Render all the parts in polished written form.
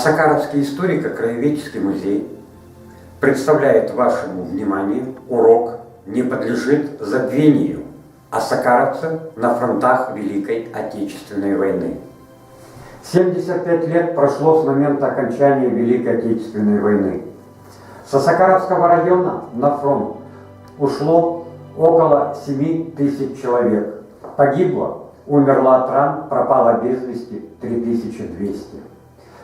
Осакаровский историко-краеведческий музей представляет вашему вниманию урок «Не подлежит забвению. Осакаровцы на фронтах Великой Отечественной войны». 75 лет прошло с момента окончания Великой Отечественной войны. С Осакаровского района на фронт ушло около 7 тысяч человек. Погибло, умерло от ран, пропало без вести 3200.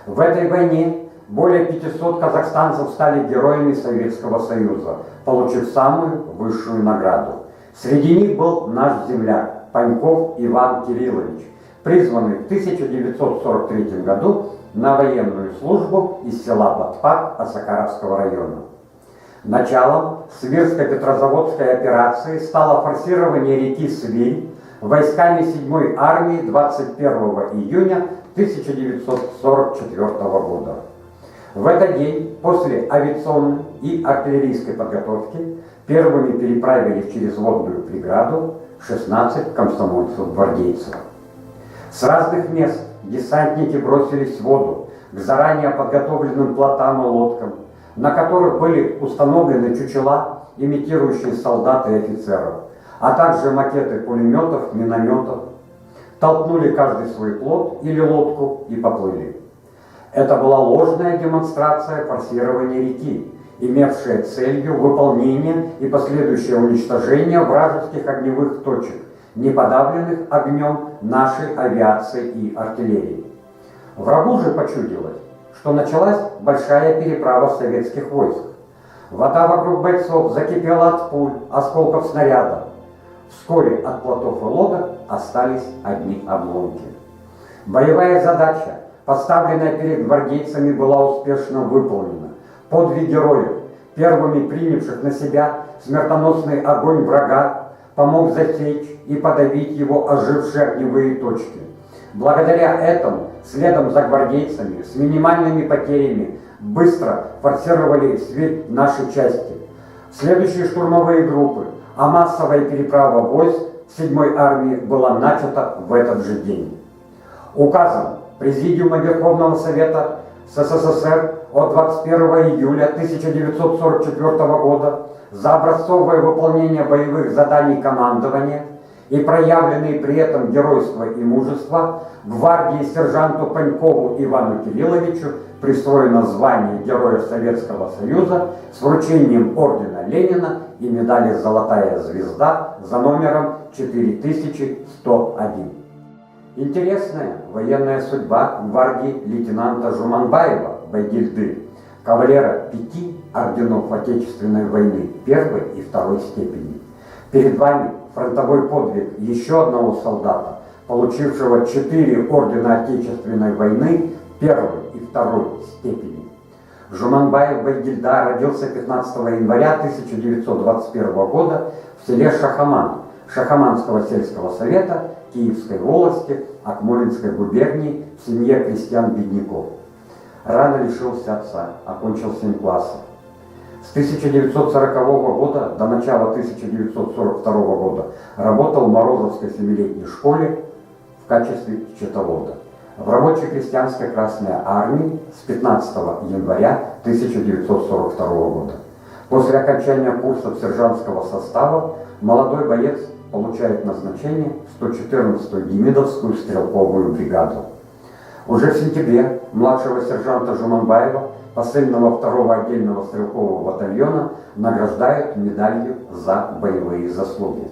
В этой войне более 500 казахстанцев стали героями Советского Союза, получив самую высшую награду. Среди них был наш земляк Паньков Иван Кириллович, призванный в 1943 году на военную службу из села Батпак Осакаровского района. Началом Свирско-Петрозаводской операции стало форсирование реки Свирь войсками 7-й армии 21 июня 1944 года. В этот день после авиационной и артиллерийской подготовки первыми переправили через водную преграду 16 комсомольцев-гвардейцев. С разных мест десантники бросились в воду к заранее подготовленным плотам и лодкам, на которых были установлены чучела, имитирующие солдат и офицеров, а также макеты пулеметов, минометов. Толкнули каждый свой плот или лодку и поплыли. Это была ложная демонстрация форсирования реки, имевшая целью выполнение и последующее уничтожение вражеских огневых точек, не подавленных огнем нашей авиации и артиллерии. Врагу же почудилось, что началась большая переправа советских войск. Вода вокруг бойцов закипела от пуль, осколков снаряда. Вскоре от плотов и лодок остались одни обломки. Боевая задача, поставленная перед гвардейцами, была успешно выполнена. Подвиг героев, первыми принявших на себя смертоносный огонь врага, помог засечь и подавить его ожившие огневые точки. Благодаря этому, следом за гвардейцами, с минимальными потерями, быстро форсировали Свирь наши части. Следующие штурмовые группы, а массовая переправа войск 7-й армии была начата в этот же день. Указом Президиума Верховного Совета СССР от 21 июля 1944 года за образцовое выполнение боевых заданий командования и проявленные при этом геройство и мужество гвардии сержанту Панькову Ивану Кирилловичу присвоено звание Героя Советского Союза с вручением ордена Ленина и медали «Золотая звезда» за номером 4101. Интересная военная судьба гвардии лейтенанта Жуманбаева Байгильды, кавалера 5 орденов Отечественной войны 1 и 2 степени. Перед вами фронтовой подвиг еще одного солдата, получившего 4 ордена Отечественной войны 1 и 2 степени. Жуманбаев Байгильда родился 15 января 1921 года в селе Шахаман Шахаманского сельского совета Киевской волости Акмолинской губернии в семье крестьян-бедняков. Рано лишился отца, окончил 7 классов. С 1940 года до начала 1942 года работал в Морозовской 7-летней школе в качестве счетовода. В рабочей крестьянской Красной армии с 15 января 1942 года. После окончания курсов сержантского состава молодой боец получает назначение в 114-ю Демидовскую стрелковую бригаду. Уже в сентябре младшего сержанта Жуманбаева, посыльного 2-го отдельного стрелкового батальона, награждают медалью за боевые заслуги.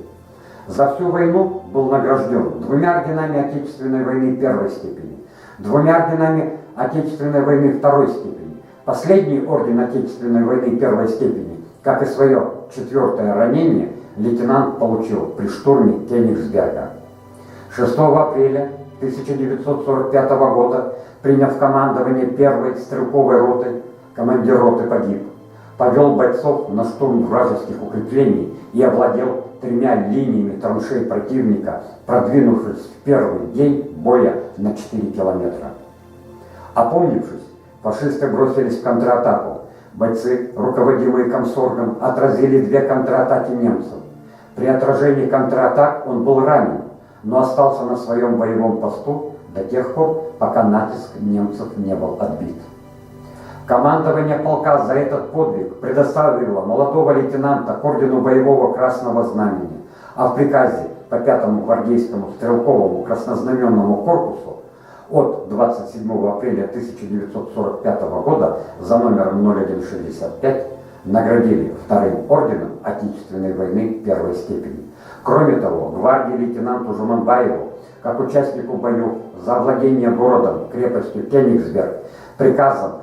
За всю войну был награжден 2 орденами Отечественной войны 1 степени, 2 орденами Отечественной войны 2 степени. Последний орден Отечественной войны 1 степени, как и свое 4-е ранение, лейтенант получил при штурме Кенигсберга. 6 апреля 1945 года, приняв командование 1-й стрелковой роты, командир роты погиб. Повел бойцов на штурм вражеских укреплений и овладел 3 линиями траншей противника, продвинувшись в первый день боя на 4 километра. Опомнившись, фашисты бросились в контратаку. Бойцы, руководимые комсоргом, отразили 2 контратаки немцев. При отражении контратак он был ранен, но остался на своем боевом посту до тех пор, пока натиск немцев не был отбит. Командование полка за этот подвиг предоставило молодого лейтенанта к ордену боевого Красного Знамени, а в приказе по 5-му гвардейскому стрелковому краснознаменному корпусу от 27 апреля 1945 года за номером 0165 наградили вторым орденом Отечественной войны первой степени. Кроме того, гвардии лейтенанту Жуманбаеву, как участнику боев за овладение городом, крепостью Кенигсберг, приказом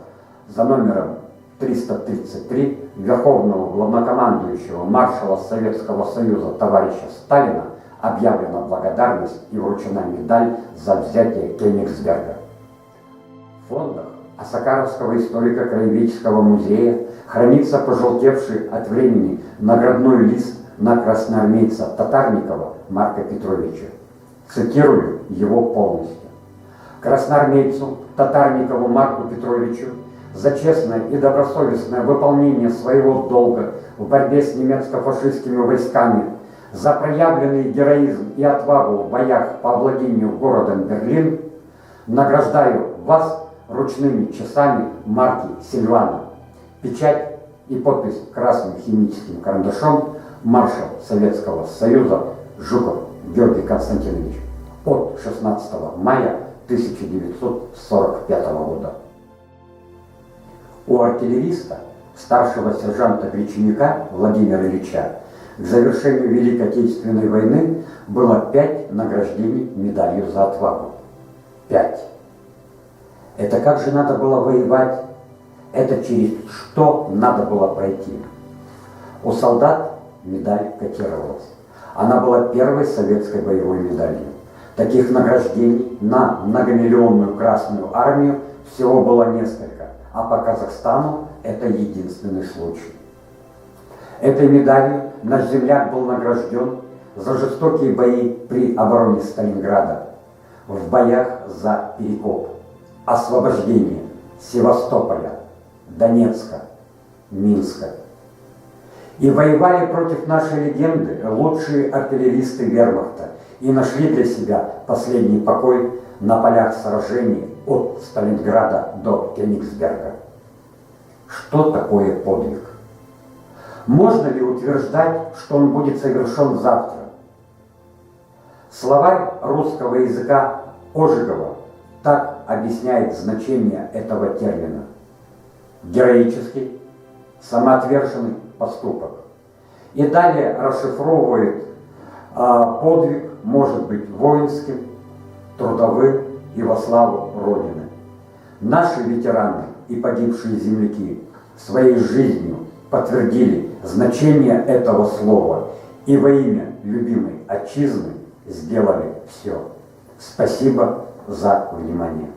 за номером 333 Верховного главнокомандующего маршала Советского Союза товарища Сталина объявлена благодарность и вручена медаль за взятие Кенигсберга. В фондах Осакаровского историко-краеведческого музея хранится пожелтевший от времени наградной лист на красноармейца Татарникова Марка Петровича. Цитирую его полностью. Красноармейцу Татарникову Марку Петровичу за честное и добросовестное выполнение своего долга в борьбе с немецко-фашистскими войсками, за проявленный героизм и отвагу в боях по овладению городом Берлин, награждаю вас ручными часами марки Сильвана. Печать и подпись красным химическим карандашом маршал Советского Союза Жуков Георгий Константинович от 16 мая 1945 года. У артиллериста, старшего сержанта Греченюка Владимира Ильича, к завершению Великой Отечественной войны было 5 награждений медалью за отвагу. 5. Это как же надо было воевать? Это через что надо было пройти? У солдат медаль котировалась. Она была первой советской боевой медалью. Таких награждений на многомиллионную Красную Армию всего было несколько, а по Казахстану это единственный случай. Этой медалью наш земляк был награжден за жестокие бои при обороне Сталинграда, в боях за Перекоп, освобождение Севастополя, Донецка, Минска. И воевали против нашей легенды лучшие артиллеристы вермахта и нашли для себя последний покой на полях сражений от Сталинграда до Кенигсберга. Что такое подвиг? Можно ли утверждать, что он будет совершен завтра? Словарь русского языка Ожегова так объясняет значение этого термина. Героический, самоотверженный поступок. И далее расшифровывает: подвиг может быть воинским, трудовым и во славу Родины. Наши ветераны и погибшие земляки своей жизнью подтвердили значение этого слова и во имя любимой отчизны сделали все. Спасибо за внимание.